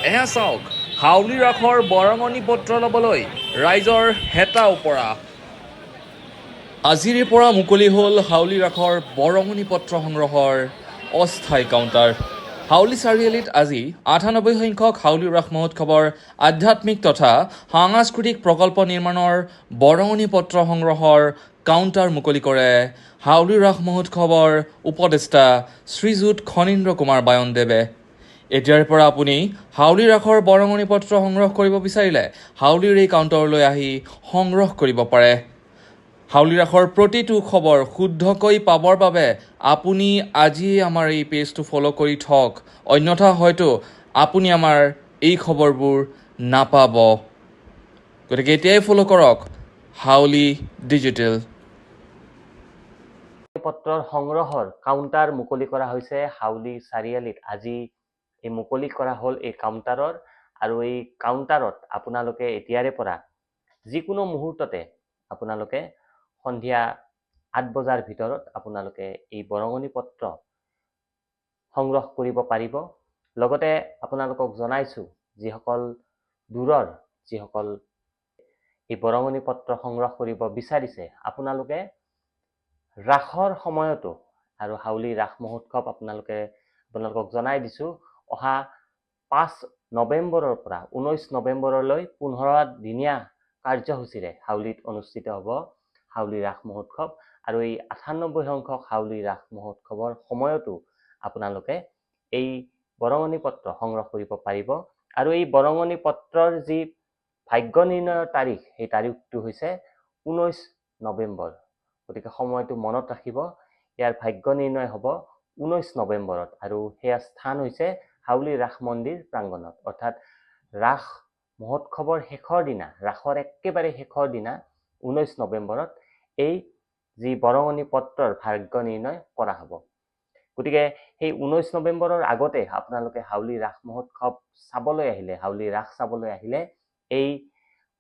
এয়া চাওক হাউলি ৰাসৰ বৰঙণি পত্ৰ ল'বলৈ ৰাইজৰ হেতা ওপৰা। আজিৰে পৰা মুকলি হ'ল হাউলি ৰাসৰ বৰঙণি পত্ৰ সংগ্ৰহৰ অস্থায়ী কাউণ্টাৰ। হাউলি চাৰিআলিত আজি ৯৮ সংখ্যক হাউলি ৰাস মহোৎসৱৰ আধ্যাত্মিক তথা সাংস্কৃতিক প্ৰকল্প নিৰ্মাণৰ বৰঙণি পত্ৰ সংগ্ৰহৰ কাউণ্টাৰ মুকলি কৰে হাউলি ৰাস মহোৎসৱৰ উপদেষ্টা শ্ৰীযুত খনীন্দ্ৰ কুমাৰ বায়নদেৱে। এতিয়াৰ পৰা আপুনি হাউলি ৰাসৰ বৰঙণি পত্ৰ সংগ্ৰহ কৰিব বিচাৰিলে হাউলিৰ এই কাউণ্টাৰলৈ আহি সংগ্ৰহ কৰিব পাৰে। হাউলি ৰাসৰ প্ৰতিটো খবৰ শুদ্ধকৈ পাবৰ বাবে আপুনি আজিয়ে আমাৰ এই পেজটো ফ'ল' কৰি থওক, অন্যথা হয়তো আপুনি আমাৰ এই খবৰবোৰ নাপাব। গতিকে এতিয়াই ফ'ল' কৰক হাউলি ডিজিটেল। পত্ৰৰ সংগ্ৰহৰ কাউণ্টাৰ মুকলি কৰা হৈছে হাউলি চাৰিআলিত। আজি এই মুকলি কৰা হ'ল এই কাউণ্টাৰৰ, আৰু এই কাউণ্টাৰত আপোনালোকে এতিয়াৰে পৰা যিকোনো মুহূৰ্ততে আপোনালোকে সন্ধিয়া ৮ বজাৰ ভিতৰত আপোনালোকে এই বৰঙণি পত্ৰ সংগ্ৰহ কৰিব পাৰিব। লগতে আপোনালোকক জনাইছোঁ, যিসকল দূৰৰ যিসকল এই বৰঙণি পত্ৰ সংগ্ৰহ কৰিব বিচাৰিছে, আপোনালোকে ৰাসৰ সময়তো, আৰু হাউলি ৰাস মহোৎসৱ আপোনালোকক জনাই দিছোঁ, অহা ৫ নৱেম্বৰৰ পৰা ১৯ নৱেম্বৰলৈ ১৫ দিনীয়া কাৰ্যসূচীৰে হাউলিত অনুষ্ঠিত হ'ব হাউলি ৰাস মহোৎসৱ। আৰু এই ৯৮ সংখ্যক হাউলি ৰাস মহোৎসৱৰ সময়তো আপোনালোকে এই বৰঙণি পত্ৰ সংগ্ৰহ কৰিব পাৰিব। আৰু এই বৰঙণি পত্ৰৰ যি ভাগ্য নিৰ্ণয়ৰ তাৰিখ, সেই তাৰিখটো হৈছে ১৯ নৱেম্বৰ। গতিকে সময়টো মনত ৰাখিব, ইয়াৰ ভাগ্য নিৰ্ণয় হ'ব ১৯ নৱেম্বৰত, আৰু সেয়া স্থান হৈছে হাউলি ৰাস মন্দিৰ প্ৰাংগণত। অৰ্থাৎ ৰাস মহোৎসৱৰ শেষৰ দিনা, ৰাসৰ একেবাৰে শেষৰ দিনা ১৯ নৱেম্বৰত এই যি বৰঙণি পত্ৰৰ ভাগ্য নিৰ্ণয় কৰা হ'ব। গতিকে সেই ১৯ নৱেম্বৰৰ আগতে আপোনালোকে হাউলি ৰাস মহোৎসৱ চাবলৈ আহিলে, হাউলি ৰাস চাবলৈ আহিলে, এই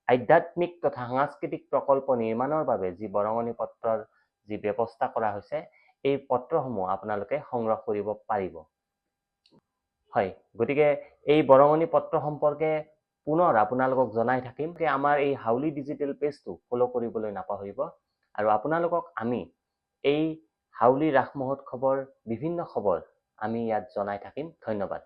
আধ্যাত্মিক তথা সাংস্কৃতিক প্ৰকল্প নিৰ্মাণৰ বাবে যি বৰঙণি পত্ৰৰ যি ব্যৱস্থা কৰা হৈছে, এই পত্ৰসমূহ আপোনালোকে সংগ্ৰহ কৰিব পাৰিব। হয়, গতিকে এই বৰঙণি পত্ৰ সম্পৰ্কে পুনৰ আপোনালোকক জনাই থাকিম যে আমাৰ এই হাউলি ডিজিটেল পেজটো ফ'ল' কৰিবলৈ নাপাহৰিব। আৰু আপোনালোকক আমি এই হাউলি ৰাস মহোৎসৱৰ বিভিন্ন খবৰ আমি ইয়াত জনাই থাকিম। ধন্যবাদ।